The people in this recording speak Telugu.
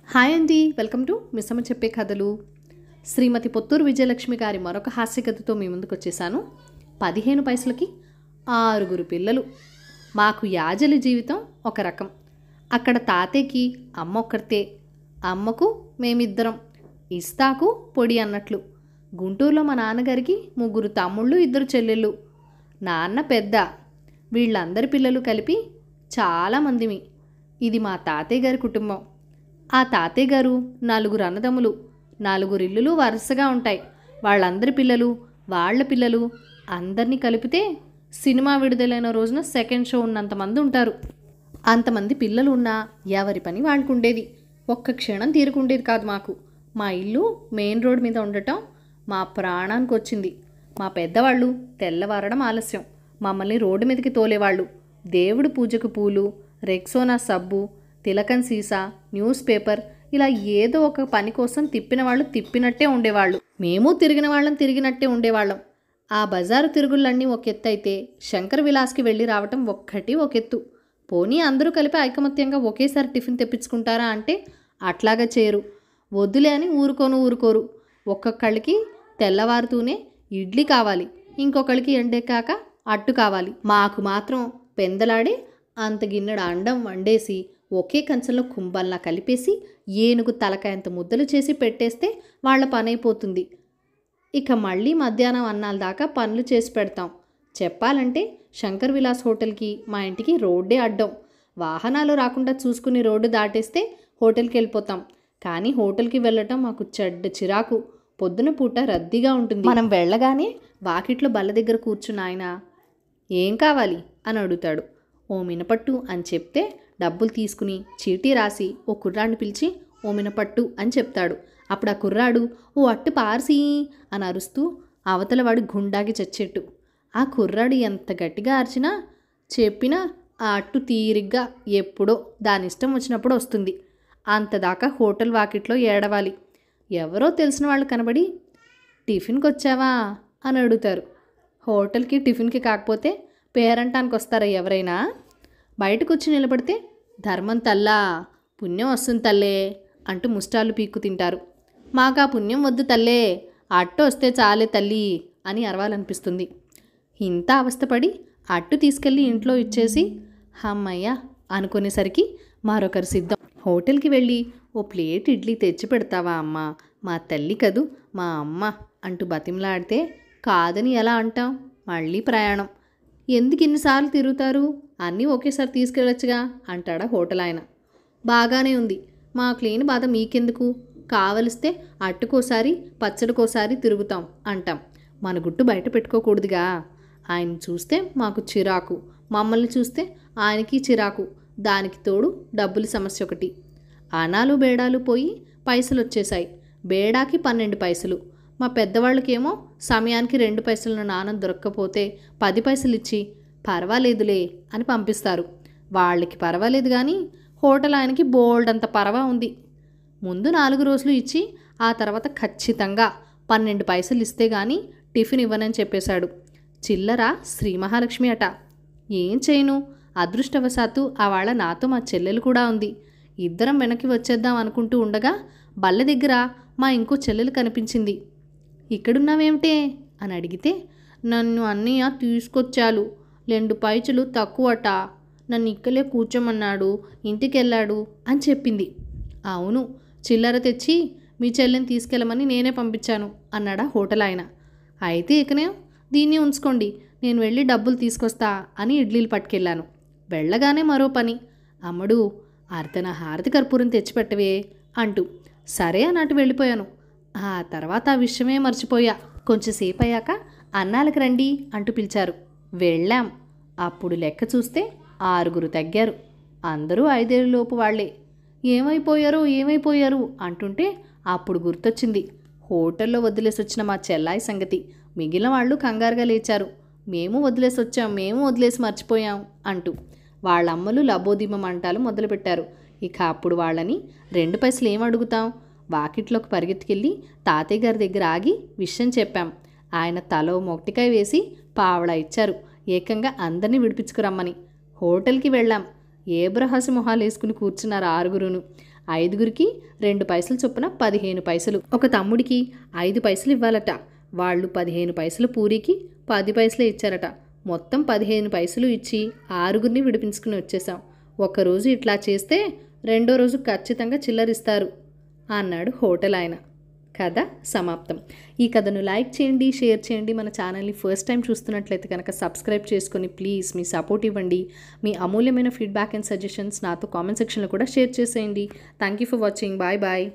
హాయ్ అండి, వెల్కమ్ టు మిస్సమ్మ చెప్పే కథలు. శ్రీమతి పొత్తూరు విజయలక్ష్మి గారి మరొక హాస్య కథతో మీ ముందుకు వచ్చేసాను. 15 పైసలకి 6 పిల్లలు. మాకు యాజలి జీవితం ఒక రకం. అక్కడ తాతయ్యకి అమ్మ ఒక్కరితే, అమ్మకు మేమిద్దరం, ఇస్తాకు పొడి అన్నట్లు. గుంటూరులో మా నాన్నగారికి 3 తమ్ముళ్ళు 2 చెల్లెళ్ళు. నాన్న పెద్ద. వీళ్ళందరి పిల్లలు కలిపి చాలామందిమి. ఇది మా తాతయ్య గారి కుటుంబం. ఆ తాతయ్య గారు 4 అన్నదమ్ములు, 4 ఇల్లులు వరుసగా ఉంటాయి. వాళ్ళందరి పిల్లలు, వాళ్ళ పిల్లలు అందరినీ కలిపితే సినిమా విడుదలైన రోజున సెకండ్ షో ఉన్నంతమంది ఉంటారు. అంతమంది పిల్లలు ఉన్నా ఎవరి పని వాళ్ళకు ఉండేది. ఒక్క క్షణం తీరుకుండేది కాదు మాకు. మా ఇల్లు మెయిన్ రోడ్ మీద ఉండటం మా ప్రాణానికి వచ్చింది. మా పెద్దవాళ్ళు తెల్లవారడం ఆలస్యం మమ్మల్ని రోడ్డు మీదకి తోలేవాళ్ళు. దేవుడు పూజకు పూలు, రెక్సోనా సబ్బు, తిలకన్ సీసా, న్యూస్ పేపర్, ఇలా ఏదో ఒక పని కోసం తిప్పిన వాళ్ళు తిప్పినట్టే ఉండేవాళ్ళు. మేము తిరిగిన వాళ్ళం తిరిగినట్టే ఉండేవాళ్ళం. ఆ బజారు తిరుగుళ్ళన్నీ ఒక ఎత్తు అయితే శంకర్ విలాస్కి వెళ్ళి రావటం ఒక్కటి ఒక ఎత్తు. పోనీ అందరూ కలిపి ఐకమత్యంగా ఒకేసారి టిఫిన్ తెప్పించుకుంటారా అంటే అట్లాగా చేయరు. వద్దులే అని ఊరుకోరు. ఒక్కొక్కళ్ళకి తెల్లవారుతూనే ఇడ్లీ కావాలి, ఇంకొకళ్ళకి ఎండెక్కాక అట్టు కావాలి. మాకు మాత్రం పెందలాడే అంత గిన్నెడు అండం వండేసి ఒకే కంచంలో కుంభల్లా కలిపేసి ఏనుగు తలకాయంత ముద్దలు చేసి పెట్టేస్తే వాళ్ళ పని అయిపోతుంది. ఇక మళ్ళీ మధ్యాహ్నం అన్నాల దాకా పనులు చేసి పెడతాం. చెప్పాలంటే శంకర్ విలాస్ హోటల్కి మా ఇంటికి రోడ్డే అడ్డం. వాహనాలు రాకుండా చూసుకుని రోడ్డు దాటేస్తే హోటల్కి వెళ్ళిపోతాం. కానీ హోటల్కి వెళ్ళటం మాకు చెడ్డ చిరాకు. పొద్దున పూట రద్దీగా ఉంటుంది. మనం వెళ్ళగానే వాకిట్లో బల్ల దగ్గర కూర్చున్న ఆయన ఏం కావాలి అని అడుగుతాడు. ఓ మినపట్టు అని చెప్తే డబ్బులు తీసుకుని చీటీ రాసి ఓ కుర్రాడిని పిలిచి ఓ మినపట్టు అని చెప్తాడు. అప్పుడు ఆ కుర్రాడు ఓ అట్టు పార్సీ అని అరుస్తూ అవతల వాడు గుండాకి చచ్చేట్టు. ఆ కుర్రాడు ఎంత గట్టిగా అరిచినా చెప్పినా ఆ అట్టు తీరిగ్గా ఎప్పుడో దాని ఇష్టం వచ్చినప్పుడు వస్తుంది. అంతదాకా హోటల్ వాకిట్లో ఏడవాలి. ఎవరో తెలిసిన వాళ్ళు కనబడి టిఫిన్కి వచ్చావా అని అడుగుతారు. హోటల్కి టిఫిన్కి కాకపోతే పేరంటానికి వస్తారా ఎవరైనా? బయటకు వచ్చి నిలబడితే ధర్మం తల్లా, పుణ్యం వస్తుంది తల్లే అంటూ ముష్టాలు పీక్కు తింటారు. మాకు ఆ పుణ్యం వద్దు తల్లే, అట్టు వస్తే చాలే తల్లి అని అరవాలనిపిస్తుంది. ఇంత అవస్థపడి అట్టు తీసుకెళ్ళి ఇంట్లో ఇచ్చేసి అమ్మయ్య అనుకునేసరికి మరొకరు సిద్ధం. హోటల్కి వెళ్ళి ఓ ప్లేట్ ఇడ్లీ తెచ్చి పెడతావా అమ్మా, మా తల్లి కదూ మా అమ్మ అంటూ బతిమలాడితే కాదని ఎలా అంటాం? మళ్ళీ ప్రయాణం. ఎందుకు ఇన్నిసార్లు తిరుగుతారు, అన్నీ ఒకేసారి తీసుకెళ్ళొచ్చుగా అంటాడా హోటల్ ఆయన. బాగానే ఉంది, మాకు లేని బాధ మీకెందుకు, కావలిస్తే అట్టుకోసారి పచ్చడికోసారి తిరుగుతాం అంటాం. మన గుట్టు బయట పెట్టుకోకూడదుగా. ఆయన చూస్తే మాకు చిరాకు, మమ్మల్ని చూస్తే ఆయనకి చిరాకు. దానికి తోడు డబ్బుల సమస్య ఒకటి. అనాలు బేడాలు పోయి పైసలు వచ్చేసాయి. బేడాకి 12 పైసలు. మా పెద్దవాళ్ళకేమో సమయానికి 2 పైసలను నాణం దొరక్కపోతే 10 పైసలు ఇచ్చి పర్వాలేదులే అని పంపిస్తారు. వాళ్ళకి పర్వాలేదు కానీ హోటల్ ఆయనకి బోల్డ్ అంత పర్వా ఉంది. ముందు 4 రోజులు ఇచ్చి ఆ తర్వాత ఖచ్చితంగా 12 పైసలు ఇస్తే కానీ టిఫిన్ ఇవ్వనని చెప్పేశాడు. చిల్లర శ్రీ మహాలక్ష్మి అట. ఏం చేయను, అదృష్టవశాత్తు ఆవాళ నాతో మా చెల్లెలు కూడా ఉంది. ఇద్దరం వెనక్కి వచ్చేద్దాం అనుకుంటూ ఉండగా బల్ల దగ్గర మా ఇంకో చెల్లెలు కనిపించింది. ఇక్కడున్నావేమిటే అని అడిగితే నన్ను అన్నయ్య తీసుకొచ్చాలు, 2 పైసలు తక్కువట, నన్ను ఇక్కలే కూర్చోమన్నాడు, ఇంటికెళ్ళాడు అని చెప్పింది. అవును, చిల్లర తెచ్చి మీ చెల్లెని తీసుకెళ్ళమని నేనే పంపించాను అన్నాడా హోటల్ ఆయన. అయితే ఇకనే దీన్ని ఉంచుకోండి, నేను వెళ్ళి డబ్బులు తీసుకొస్తా అని ఇడ్లీలు పట్టుకెళ్ళాను. వెళ్ళగానే మరో పని, అమ్మడు అర్ధన హారతి కర్పూరం తెచ్చిపెట్టవే అంటూ సరే అన్నట్టు వెళ్ళిపోయాను. ఆ తర్వాత ఆ విషయమే మర్చిపోయా. కొంచెంసేపు అయ్యాక అన్నాలకు రండి అంటూ పిలిచారు. వెళ్ళాం. అప్పుడు లెక్క చూస్తే 6 తగ్గారు. అందరూ 5 ఏళ్ళలోపు వాళ్లే. ఏమైపోయారు అంటుంటే అప్పుడు గుర్తొచ్చింది హోటల్లో వదిలేసి వచ్చిన మా చెల్లాయి సంగతి. మిగిలిన వాళ్ళు కంగారుగా లేచారు. మేము వదిలేసి మర్చిపోయాం అంటూ వాళ్ళమ్మలు లబోదిమ మంటాలు మొదలుపెట్టారు. ఇక అప్పుడు వాళ్ళని 2 పైసలు ఏం అడుగుతాం? వాకిట్లోకి పరిగెత్తుకెళ్ళి తాతయ్య గారి దగ్గర ఆగి విషయం చెప్పాం. ఆయన తలో మొట్టికాయ వేసి పావడా ఇచ్చారు, ఏకంగా అందరినీ విడిపించుకురమ్మని. హోటల్కి వెళ్ళాం. ఏబ్రహసి మొహాలు వేసుకుని కూర్చున్నారు 6. ఐదుగురికి 2 పైసలు చొప్పున 15 పైసలు. ఒక తమ్ముడికి 5 పైసలు ఇవ్వాలట. వాళ్ళు 15 పైసలు పూరికి 10 పైసలే ఇచ్చారట. మొత్తం 15 పైసలు ఇచ్చి 6గురిని విడిపించుకుని వచ్చేసాం. ఒక్కరోజు ఇట్లా చేస్తే రెండో రోజు ఖచ్చితంగా చిల్లరిస్తారు అన్నాడు హోటల్ ఆయన. కథ సమాప్తం. ఈ కథను లైక్ చేయండి, షేర్ చేయండి. మన ఛానల్ని ఫస్ట్ టైం చూస్తున్నట్లయితే కనుక సబ్స్క్రైబ్ చేసుకొని ప్లీజ్ మీ సపోర్ట్ ఇవ్వండి. మీ అమూల్యమైన ఫీడ్బ్యాక్ అండ్ సజెషన్స్ నాతో కామెంట్ సెక్షన్లో కూడా షేర్ చేసేయండి. Thank you for watching. Bye bye.